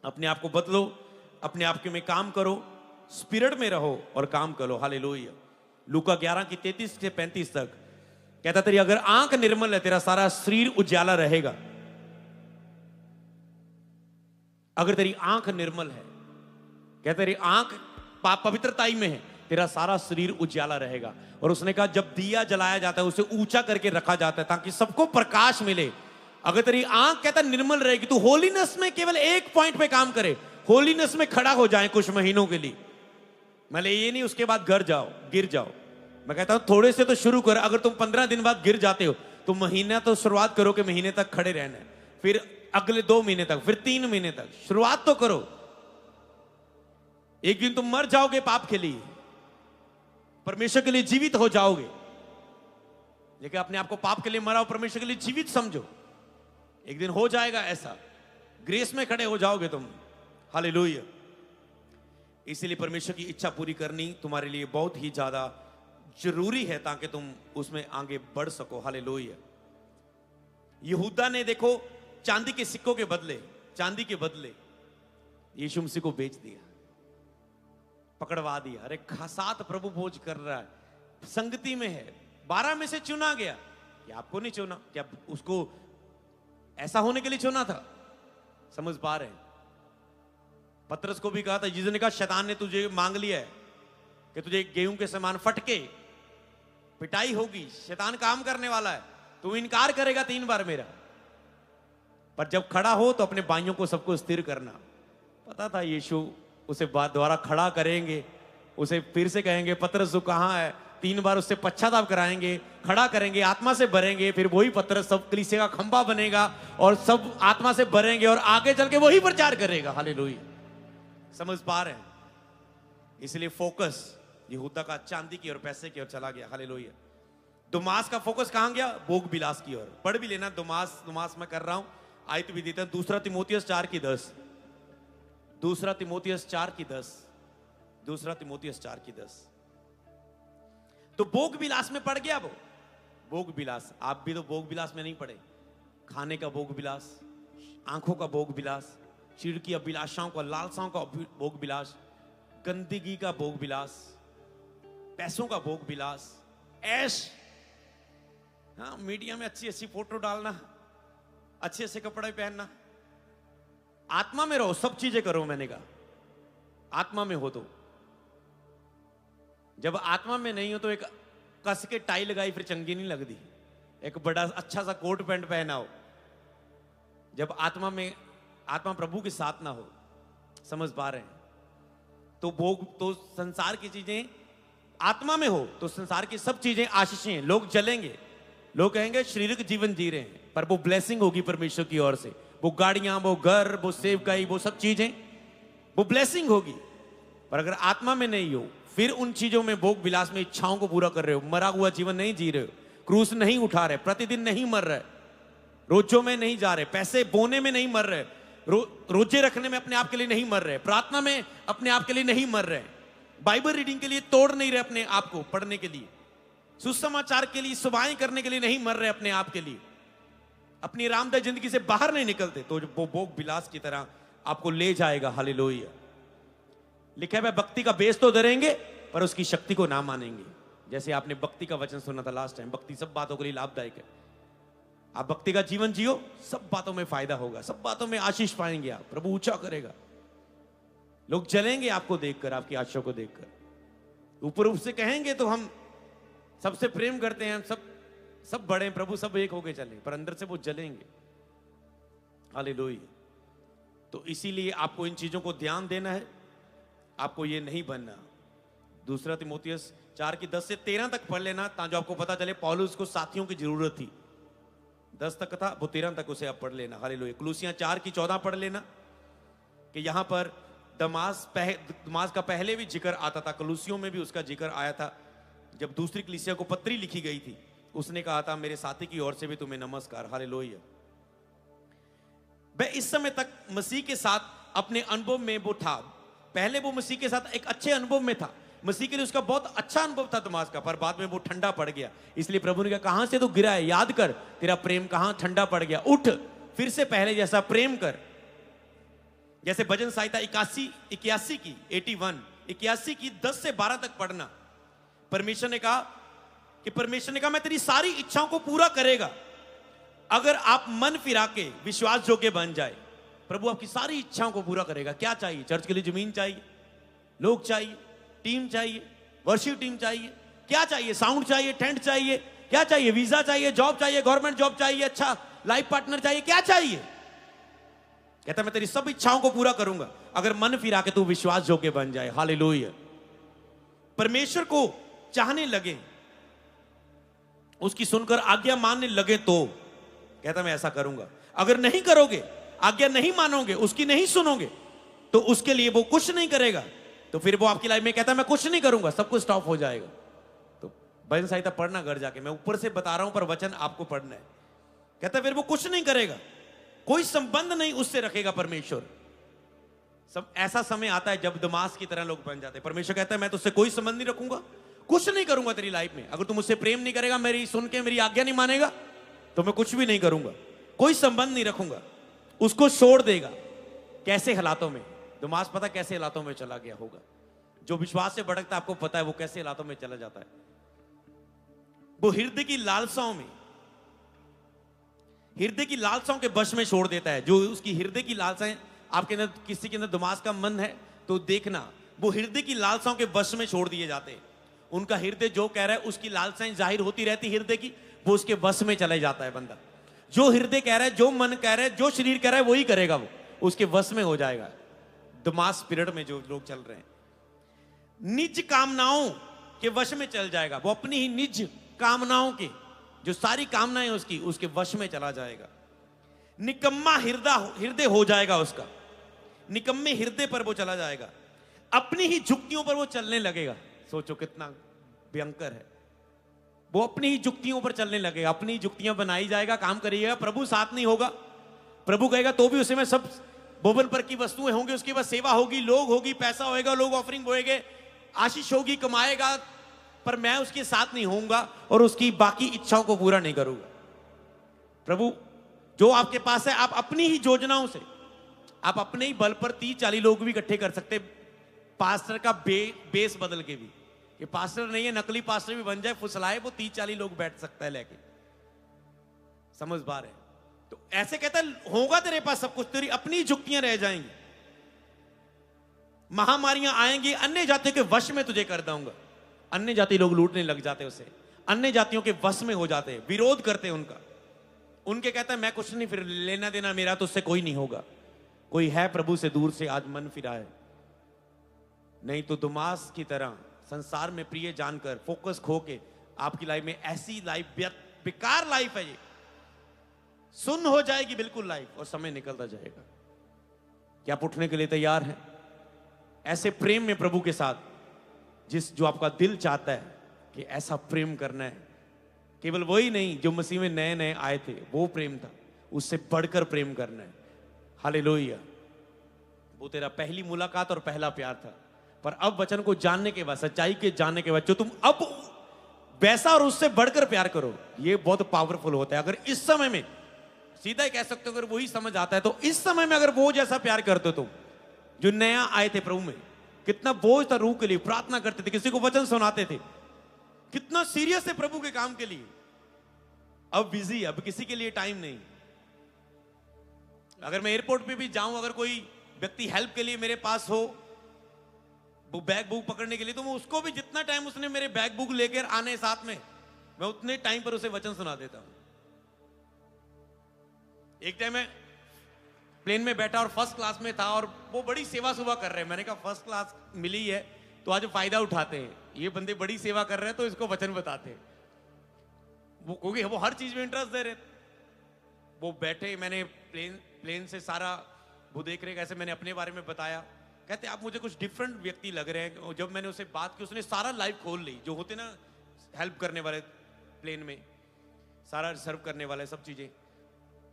अपने आप को बदलो, अपने आप के में काम करो, स्पिरिट में रहो और काम करो। हालेलुया। लूका 11 की 33 से 35 तक कहता, तेरी अगर आंख निर्मल है, तेरा सारा शरीर उजाला रहेगा। अगर तेरी आंख निर्मल है, कहता तेरी आंख पवित्रताई में है, तेरा सारा शरीर उजाला रहेगा। और उसने कहा जब दिया जलाया जाता है उसे ऊंचा करके रखा जाता है ताकि सबको प्रकाश मिले। अगर तेरी आंख कहता निर्मल रहेगी, तू होलीनेस में केवल एक पॉइंट पे काम करे, होलीनेस में खड़ा हो जाए कुछ महीनों के लिए। मैं ये नहीं उसके बाद घर जाओ गिर जाओ। मैं कहता हूं थोड़े से तो शुरू कर। अगर तुम 15 दिन बाद गिर जाते हो तो महीना तो शुरुआत करो कि महीने तक खड़े रहना है, फिर अगले 2 महीने तक, फिर 3 महीने तक शुरुआत तो करो। एक दिन तुम मर जाओगे पाप के लिए, परमेश्वर के लिए जीवित हो जाओगे। लेकिन अपने आप को पाप के लिए मरा हो, परमेश्वर के लिए जीवित समझो। एक दिन हो जाएगा ऐसा, ग्रेस में खड़े हो जाओगे तुम। हालेलुया। इसीलिए परमेश्वर की इच्छा पूरी करनी तुम्हारे लिए बहुत ही ज्यादा जरूरी है ताकि तुम उसमें आगे बढ़ सको। हालेलुया। यहूदा ने देखो चांदी के सिक्कों के बदले, चांदी के बदले यीशु मसीह को बेच दिया, पकड़वा दिया। अरे 7 प्रभु भोज कर रहा है, संगति में है, 12 में से चुना गया। क्या आपको नहीं चुना? क्या उसको ऐसा होने के लिए चुना था? समझ पा रहे हैं? पतरस को भी कहा था, जिसने कहा शैतान ने तुझे मांग लिया है कि तुझे गेहूं के समान फटके पिटाई होगी, शैतान काम करने वाला है, तू इनकार करेगा 3 बार मेरा। पर जब खड़ा हो तो अपने भाइयों को सबको स्थिर करना। पता था यीशु उसे दोबारा खड़ा करेंगे, उसे फिर से कहेंगे पतरस तू कहां है, 3 बार उससे पश्चाताप कराएंगे, खड़ा करेंगे, आत्मा से भरेंगे, फिर वही पतरस सब कलीसिया का खंभा बनेगा और सब आत्मा से भरेंगे और आगे चल के वही प्रचार करेगा। हालेलुया। समझ पा रहे हैं? इसलिए फोकस यहूदा का चांदी की और पैसे की ओर चला गया। हालेलुया। दुमास का फोकस कहां गया? भोग विलास की ओर। पढ़ भी लेना, दुमास मैं कर रहा हूं, आयत भी देता हूं। 2 तीमुथियुस 4 की 10, 2 तीमुथियुस 4 की 10, 2 तीमुथियुस 4 की 10। तो भोग विलास में पड़ गया वो। भोग विलास, आप भी तो भोग विलास में नहीं पड़े। खाने का भोग विलास, आंखों का भोग विलास, शरीर की अभिलाषाओं का, लालसाओं का भोग विलास, गंदगी का भोग विलास, पैसों का भोग विलास, ऐश। हाँ, मीडिया में अच्छी अच्छी फोटो डालना, अच्छे अच्छे कपड़े पहनना। आत्मा में रहो, सब चीजें करो। मैंने कहा आत्मा में हो तो। जब आत्मा में नहीं हो तो एक कस के टाई लगाई फिर चंगी नहीं लगती। एक बड़ा अच्छा सा कोट पैंट पहना हो, जब आत्मा में, आत्मा प्रभु के साथ ना हो। समझ पा रहे हैं? तो भोग, तो संसार की चीजें आत्मा में हो तो संसार की सब चीजें आशीषें। लोग जलेंगे, लोग कहेंगे शारीरिक जीवन जी रहे हैं, पर वो ब्लेसिंग होगी परमेश्वर की ओर से। वो गाड़ियां, वो घर, वो सेवकाई, वो सब चीजें, वो ब्लेसिंग होगी। पर अगर आत्मा में नहीं हो, फिर उन चीजों में भोग विलास में इच्छाओं को पूरा कर रहे हो, मरा हुआ जीवन नहीं जी रहे हो, क्रूस नहीं उठा रहे, प्रतिदिन नहीं मर रहे, रोजों में नहीं जा रहे, पैसे बोने में नहीं मर रहे, रोजे रखने में अपने आप के लिए नहीं मर रहे, प्रार्थना में अपने आप के लिए नहीं मर रहे, बाइबल रीडिंग के लिए तोड़ नहीं रहे अपने आप को पढ़ने के लिए, सुसमाचार के लिए सुबाएं करने के लिए नहीं मर रहे अपने आप के लिए, अपनी आरामदायक जिंदगी से बाहर नहीं निकलते, तो वो भोग विलास की तरह आपको ले जाएगा। हालेलुया। लिखा है भक्ति का बेस तो धरेंगे पर उसकी शक्ति को ना मानेंगे। जैसे आपने भक्ति का वचन सुना था लास्ट टाइम, भक्ति सब बातों के लिए लाभदायक है। आप भक्ति का जीवन जियो, सब बातों में फायदा होगा, सब बातों में आशीष पाएंगे आप, प्रभु ऊंचा करेगा। लोग जलेंगे आपको देखकर, आपकी आशा को देखकर। ऊपर ऊपर से कहेंगे तो हम सबसे प्रेम करते हैं, हम सब बड़े हैं, प्रभु सब एक होके चले, पर अंदर से वो जलेंगे। हालेलुया। तो इसीलिए आपको इन चीजों को ध्यान देना है, आपको ये नहीं बनना। 2 तीमुथियुस 4 की 10 से 13 तक पढ़ लेना, ताकि आपको पता चले पौलुस को साथियों की जरूरत थी। 10 तक था, वो 13 तक उसे आप पढ़ लेना। हालेलुया। कुलुसियां 4 की 14 पढ़ लेना कि यहां पर दमास का पहले भी जिक्र आता था, कुलुसियों में भी उसका जिक्र आया था। जब दूसरी कलीसिया को पत्री लिखी गई थी, उसने कहा था मेरे साथी की ओर से भी तुम्हें नमस्कार। हालेलुया। वह इस समय तक मसीह के साथ अपने अनुभव में वो था, पहले वो मसीह के साथ एक अच्छे अनुभव में था, मसीह के लिए उसका बहुत अच्छा अनुभव था दमास का, पर बाद में वो ठंडा पड़ गया। इसलिए प्रभु ने कहा कहां से तो गिरा है, याद कर तेरा प्रेम कहां ठंडा पड़ गया, उठ फिर से पहले जैसा प्रेम कर। जैसे भजन संहिता 81 की 81 की 10 से 12 तक पढ़ना। परमेश्वर ने कहा मैं तेरी सारी इच्छाओं को पूरा करेगा अगर आप मन फिरा के विश्वास योग्य बन जाए। प्रभु आपकी सारी इच्छाओं को पूरा करेगा। क्या चाहिए? चर्च के लिए जमीन चाहिए, लोग चाहिए, टीम चाहिए, वर्शिप टीम चाहिए, क्या चाहिए? साउंड चाहिए, टेंट चाहिए, क्या चाहिए? वीजा चाहिए, जॉब चाहिए, गवर्नमेंट जॉब चाहिए, अच्छा लाइफ पार्टनर चाहिए, क्या चाहिए? कहता मैं तेरी सब इच्छाओं को पूरा करूंगा अगर मन फिरा के तू विश्वास योग्य बन जाए। हालेलुया। परमेश्वर को चाहने लगे, उसकी सुनकर आज्ञा मानने लगे तो कहता मैं ऐसा करूंगा। अगर नहीं करोगे, आज्ञा नहीं मानोगे, उसकी नहीं सुनोगे, तो उसके लिए वो कुछ नहीं करेगा। तो फिर वो आपकी लाइफ में कहता है मैं कुछ नहीं करूंगा, सब कुछ स्टॉप हो जाएगा। तो भजन संहिता पढ़ना घर जाके, मैं ऊपर से बता रहा हूं पर वचन आपको पढ़ना है। कहता है फिर वो कुछ नहीं करेगा, कोई संबंध नहीं उससे रखेगा परमेश्वर। सब ऐसा समय आता है जब दमास की तरह लोग बन जाते हैं। परमेश्वर कहता है मैं तुझसे कोई संबंध नहीं रखूंगा, कुछ नहीं करूंगा तेरी लाइफ में। अगर तू मुझसे प्रेम नहीं करेगा, मेरी सुन के मेरी आज्ञा नहीं मानेगा, तो मैं कुछ भी नहीं करूंगा, कोई संबंध नहीं रखूंगा। उसको छोड़ देगा। कैसे हालातों में? दमास पता कैसे हालातों में चला गया होगा। जो विश्वास से भटकता आपको पता है वो कैसे हालातों में चला जाता है। वो हृदय की लालसाओं के वश में छोड़ देता है। जो उसकी हृदय की लालसाएं आपके अंदर, किसी के अंदर दमास का मन है तो देखना, वो हृदय की लालसाओं के वश में छोड़ दिए जाते हैं। उनका हृदय जो कह रहा है उसकी लालसाएं जाहिर होती रहती हृदय की, वो उसके वश में चले जाता है बंदा। जो हृदय कह रहा है, जो मन कह रहा है, जो शरीर कह रहा है वही करेगा, वो उसके वश में हो जाएगा। दमास पीरियड में जो लोग चल रहे हैं, निज कामनाओं के वश में चल जाएगा। वो अपनी ही निज कामनाओं के, जो सारी कामनाएं उसके वश में चला जाएगा। निकम्मा हृदय हो जाएगा उसका, निकम्मे हृदय पर वो चला जाएगा। अपनी ही जुक्तियों पर वो चलने लगेगा। सोचो कितना भयंकर है। वो अपनी ही जुक्तियों पर चलने लगेगा, अपनी जुक्तियां बनाई जाएगा, काम करिएगा। प्रभु साथ नहीं होगा। प्रभु कहेगा तो भी उसे में सब बोबन पर की वस्तुएं होंगी, उसके बाद सेवा होगी, लोग होगी, पैसा होएगा, लोग ऑफरिंग होएंगे, आशीष होगी, कमाएगा, पर मैं उसके साथ नहीं होऊंगा और उसकी बाकी इच्छाओं को पूरा नहीं करूंगा। प्रभु जो आपके पास है, आप अपनी ही योजनाओं से, आप अपने ही बल पर 30-40 लोग भी इकट्ठे कर सकते, पास्टर का बेस बदल के भी। कि पास्टर नहीं है, नकली पास्टर भी बन जाए, फुसलाए, वो 30-40 लोग बैठ सकता है लेके। समझ पा रहे? तो ऐसे कहता है होगा तेरे पास सब कुछ, तेरी अपनी जुक्तियां रह जाएंगी, महामारियां आएंगी, अन्य जातियों के वश में तुझे कर दूंगा। अन्य जाति लोग लूटने लग जाते उसे, अन्य जातियों के वश में हो जाते, विरोध करते उनका। उनके कहता है मैं कुछ नहीं, फिर लेना देना मेरा तो उससे कोई नहीं होगा। कोई है प्रभु से दूर से आज मन फिरा है, नहीं तो दमास की तरह संसार में प्रिय जानकर फोकस खो के आपकी लाइफ में ऐसी लाइफ, बेकार लाइफ है ये, सुन्न हो जाएगी बिल्कुल लाइफ, और समय निकलता जाएगा। क्या आप उठने के लिए तैयार हैं? ऐसे प्रेम में प्रभु के साथ, जो आपका दिल चाहता है कि ऐसा प्रेम करना है। केवल वही नहीं जो मसीह में नए नए आए थे वो प्रेम था, उससे बढ़कर प्रेम करना है। हालेलुया। वो तेरा पहली मुलाकात और पहला प्यार था, पर अब वचन को जानने के बाद, सच्चाई के जानने के बाद, जो तुम अब वैसा और उससे बढ़कर प्यार करो, ये बहुत पावरफुल होता है। अगर इस समय में, सीधा ही कह सकते हो, अगर वही समझ आता है तो इस समय में अगर वो जैसा प्यार करते हो तुम, जो नया आए थे प्रभु में, कितना बोझ था रूह के लिए, प्रार्थना करते थे, किसी को वचन सुनाते थे, कितना सीरियस है प्रभु के काम के लिए। अब बिजी, अब किसी के लिए टाइम नहीं। अगर मैं एयरपोर्ट पे भी जाऊं, अगर कोई व्यक्ति हेल्प के लिए मेरे पास हो, वो बैग बुक पकड़ने के लिए, तो मैं उसको भी जितना टाइम उसने मेरे बैग बुक लेकर आने साथ में, मैं उतने टाइम पर उसे वचन सुना देता हूं। एक टाइम मैं प्लेन में बैठा और फर्स्ट क्लास में था, और वो बड़ी सेवा सुबह कर रहे हैं। मैंने कहा फर्स्ट क्लास मिली है तो आज फायदा उठाते हैं, ये बंदे बड़ी सेवा कर रहे हैं तो इसको वचन बताते हैं। वो क्योंकि वो हर चीज में इंटरेस्ट दे रहे। वो बैठे, मैंने प्लेन से सारा वो देख रहे, कैसे मैंने अपने बारे में बताया। कहते आप मुझे कुछ डिफरेंट व्यक्ति लग रहे हैं। जब मैंने उससे बात की, उसने सारा लाइफ खोल ली, जो होते ना हेल्प करने वाले प्लेन में, सारा सर्व करने वाले सब चीजें।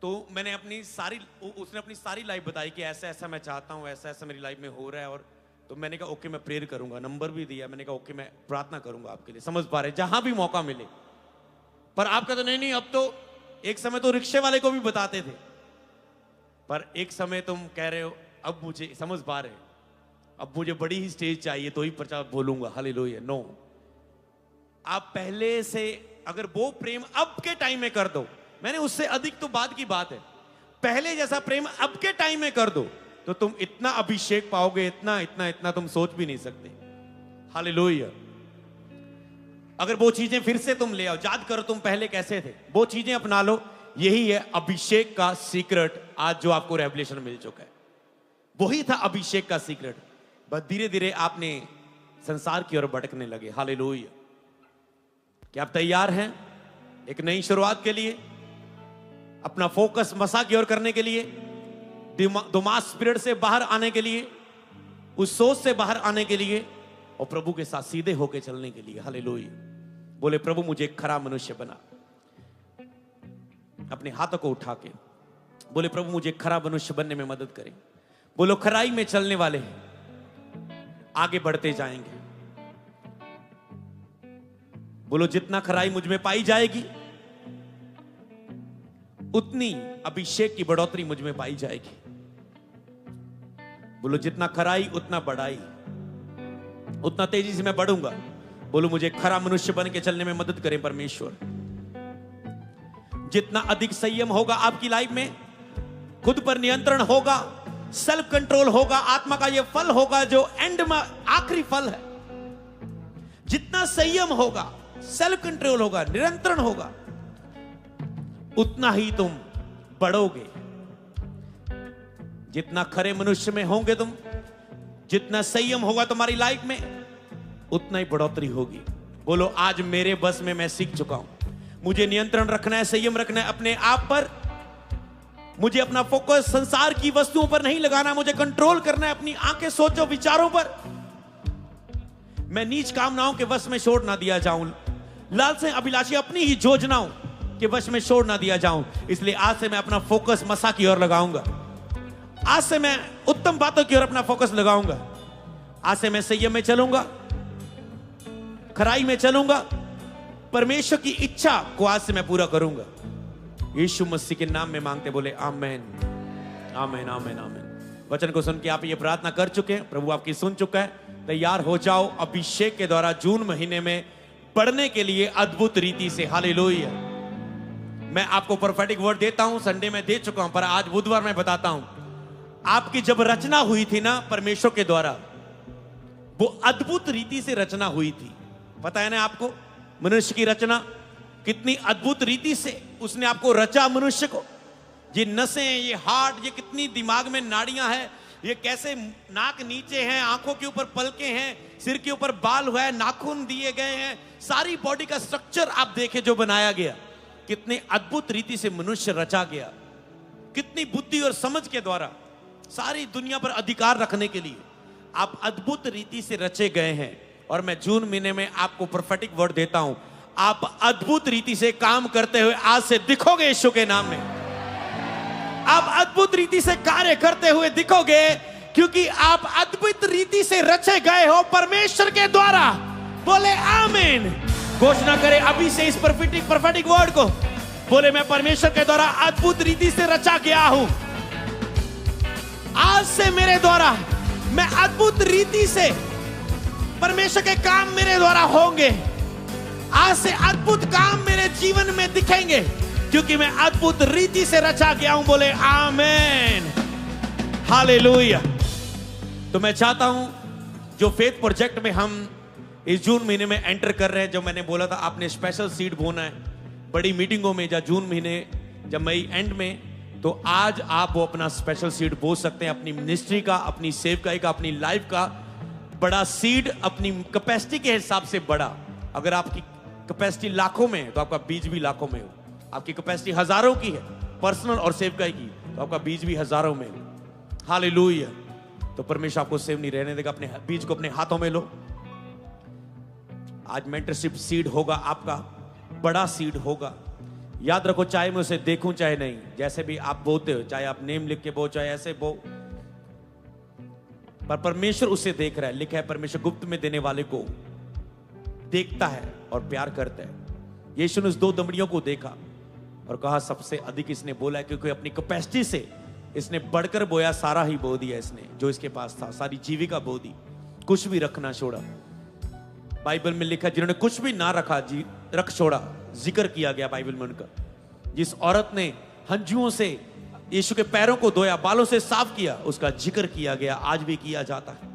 तो मैंने उसने अपनी सारी लाइफ बताई कि ऐसा ऐसा मैं चाहता हूँ, ऐसा ऐसा मेरी लाइफ में हो रहा है। और तो मैंने कहा ओके मैं प्रेयर करूंगा, नंबर भी दिया। मैंने कहा ओके मैं प्रार्थना करूंगा आपके लिए। समझ पा रहे, जहां भी मौका मिले। पर आपका तो नहीं, अब तो एक समय तो रिक्शे वाले को भी बताते थे, पर एक समय तुम कह रहे हो अब मुझे समझ पा रहे, अब मुझे बड़ी ही स्टेज चाहिए तो ही प्रचार बोलूंगा, हालेलुया। नो, आप पहले से अगर वो प्रेम अब के टाइम में कर दो, मैंने उससे अधिक तो बाद की बात है, पहले जैसा प्रेम अब के टाइम में कर दो तो तुम इतना अभिषेक पाओगे, इतना इतना इतना तुम सोच भी नहीं सकते, हालेलुया। अगर वो चीजें फिर से तुम ले आओ, याद करो तुम पहले कैसे थे, वो चीजें अपना लो, यही है अभिषेक का सीक्रेट आज जो आपको रेवलेशन मिल चुका है, वही था अभिषेक का सीक्रेट। बस धीरे धीरे आपने संसार की ओर भटकने लगे, हालेलुया। क्या आप तैयार हैं एक नई शुरुआत के लिए, अपना फोकस मसा की ओर करने के लिए, दिमाग स्पिरिट से बाहर आने के लिए, उस सोच से बाहर आने के लिए और प्रभु के साथ सीधे होके चलने के लिए, हालेलुया। बोले प्रभु मुझे एक खरा मनुष्य बना, अपने हाथों को उठा के बोले प्रभु मुझे एक खरा मनुष्य बनने में मदद करें। बोलो खराई में चलने वाले आगे बढ़ते जाएंगे। बोलो जितना खराई मुझ में पाई जाएगी उतनी अभिषेक की बढ़ोतरी मुझ में पाई जाएगी। बोलो जितना खराई उतना बढ़ाई, उतना तेजी से मैं बढ़ूंगा। बोलो मुझे खरा मनुष्य बन के चलने में मदद करें परमेश्वर। जितना अधिक संयम होगा आपकी लाइफ में, खुद पर नियंत्रण होगा, सेल्फ कंट्रोल होगा, आत्मा का यह फल होगा जो एंड में आखिरी फल है। जितना संयम होगा, सेल्फ कंट्रोल होगा, नियंत्रण होगा, उतना ही तुम बढ़ोगे। जितना खरे मनुष्य में होंगे तुम, जितना संयम होगा तुम्हारी लाइफ में, उतना ही बढ़ोतरी होगी। बोलो आज मेरे बस में मैं सीख चुका हूं, मुझे नियंत्रण रखना है, संयम रखना है अपने आप पर। मुझे अपना फोकस संसार की वस्तुओं पर नहीं लगाना, मुझे कंट्रोल करना है अपनी आंखें, सोचो, विचारों पर। मैं नीच कामनाओं के वश में छोड़ ना दिया जाऊं, लालसा अभिलाषी अपनी ही योजनाओं के वश में छोड़ ना दिया जाऊं। इसलिए आज से मैं अपना फोकस मसा की ओर लगाऊंगा, आज से मैं उत्तम बातों की ओर अपना फोकस लगाऊंगा। आज से मैं संयम में चलूंगा, खराई में चलूंगा, परमेश्वर की इच्छा को आज से मैं पूरा करूंगा। यीशु मसीह के नाम में मांगते बोले आमेन, आमेन, आमेन, आमेन। वचन को सुन के आप ये प्रार्थना कर चुके हैं, प्रभु आपकी सुन चुका है। तैयार हो जाओ अभिषेक के द्वारा जून महीने में बढ़ने के लिए अद्भुत रीति से, हालेलुया। मैं आपको प्रोफेटिक वर्ड देता हूं, संडे में दे चुका हूं, पर आज बुधवार में बताता हूं। आपकी जब रचना हुई थी ना परमेश्वर के द्वारा, वो अद्भुत रीति से रचना हुई थी। पता है ना आपको मनुष्य की रचना कितनी अद्भुत रीति से उसने आपको रचा। मनुष्य को ये नसें, ये हार्ट, ये कितनी दिमाग में नाड़ियां हैं, ये कैसे नाक नीचे हैं, आंखों के ऊपर पलके हैं, सिर के ऊपर बाल हुआ है, नाखून दिए गए हैं, सारी बॉडी का स्ट्रक्चर आप देखें जो बनाया गया, कितने अद्भुत रीति से मनुष्य रचा गया। कितनी बुद्धि और समझ के द्वारा सारी दुनिया पर अधिकार रखने के लिए आप अद्भुत रीति से रचे गए हैं। और मैं जून महीने में आपको प्रोफेटिक वर्ड देता हूं, आप अद्भुत रीति से काम करते हुए आज से दिखोगे यीशु के नाम में। आप अद्भुत रीति से कार्य करते हुए दिखोगे, क्योंकि आप अद्भुत रीति से रचे गए हो परमेश्वर के द्वारा। बोले आमीन। घोषणा करें अभी से इस प्रोफेटिक वर्ड को, बोले मैं परमेश्वर के द्वारा अद्भुत रीति से रचा गया हूं। आज से मेरे द्वारा मैं अद्भुत रीति से, परमेश्वर के काम मेरे द्वारा होंगे। आज से अद्भुत काम मेरे जीवन में दिखेंगे, क्योंकि मैं अद्भुत रीति से रचा गया हूं। बोले आमेन, हालेलुया। तो मैं चाहता हूं जो फेथ प्रोजेक्ट में हम इस जून महीने में एंटर कर रहे हैं, जो मैंने बोला था आपने स्पेशल सीड बोना है बड़ी मीटिंगों में, या जून महीने जब मई एंड में, तो आज आप वो अपना स्पेशल सीड बो सकते हैं, अपनी मिनिस्ट्री का, अपनी सेवकाई का, अपनी लाइफ का बड़ा सीड, अपनी कैपेसिटी के हिसाब से बड़ा। अगर आपकी कैपेसिटी लाखों में है तो आपका बीज भी लाखों में हो। आपकी कैपेसिटी हजारों की है पर्सनल और सेवकाई की, तो आपका बीज भी हजारों में हो। हालेलुया। तो परमेश्वर आपको सेव नहीं रहने देगा। अपने बीज को अपने हाथों में लो। आज मेंटरशिप सीड होगा, आपका बड़ा सीड होगा। याद रखो, चाहे मैं उसे देखूं चाहे नहीं, जैसे भी आप बोते हो, चाहे आप नेम लिख के बो, चाहे ऐसे बो, पर परमेश्वर उसे देख रहा है। लिखा है परमेश्वर गुप्त में देने वाले को देखता है और प्यार करता है। यीशु ने उस दो दमड़ियों को देखा और कहा सबसे अधिक इसने बोला है, क्योंकि अपनी कैपेसिटी से इसने बढ़कर बोया, सारा ही बो दिया इसने, जो इसके पास था सारी जीविका बो दी, कुछ भी रखना छोड़ा। बाइबल में लिखा जिन्होंने कुछ भी ना रखा रख छोड़ा, जिक्र किया गया बाइबल में उनका। जिस औरत ने हंजुओं से यीशु के पैरों को धोया, बालों से साफ किया, उसका जिक्र किया गया, आज भी किया जाता है,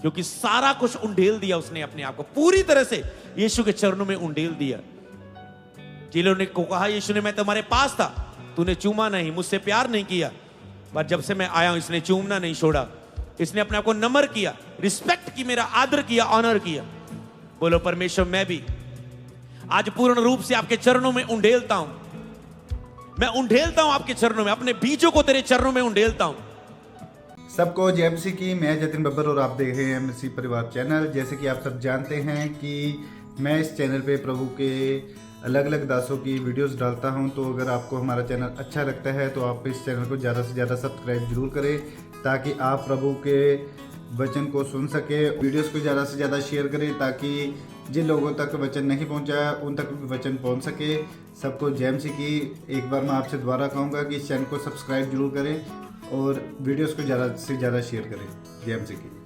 क्योंकि सारा कुछ उंडेल दिया उसने अपने आप को, पूरी तरह से यीशु के चरणों में उंडेल दिया। जिन्होंने को कहा यीशु ने मैं तुम्हारे पास था, तूने चूमा नहीं, मुझसे प्यार नहीं किया, पर जब से मैं आया हूं इसने चूमना नहीं छोड़ा। इसने अपने आप को नम्र किया, रिस्पेक्ट की, मेरा आदर किया, ऑनर किया। बोलो परमेश्वर मैं भी आज पूर्ण रूप से आपके चरणों में उंडेलता हूं, मैं उंडेलता हूं आपके चरणों में, अपने बीजों को तेरे चरणों में उंडेलता हूं। सबको जय मसीह की। मैं जतिन बब्बर और आप देख रहे हैं मसीह परिवार चैनल। जैसे कि आप सब जानते हैं कि मैं इस चैनल पे प्रभु के अलग अलग दासों की वीडियोस डालता हूं, तो अगर आपको हमारा चैनल अच्छा लगता है तो आप इस चैनल को ज़्यादा से ज़्यादा सब्सक्राइब जरूर करें, ताकि आप प्रभु के वचन को सुन सके। वीडियोस को ज़्यादा से ज़्यादा शेयर करें, ताकि जिन लोगों तक वचन नहीं पहुंचा उन तक भी वचन पहुंच सके। सबको जय मसीह की। एक बार मैं आपसे दोबारा कहूँगा कि इस चैनल को सब्सक्राइब जरूर करें और वीडियोस को ज़्यादा से ज़्यादा शेयर करें। जय मसीह की।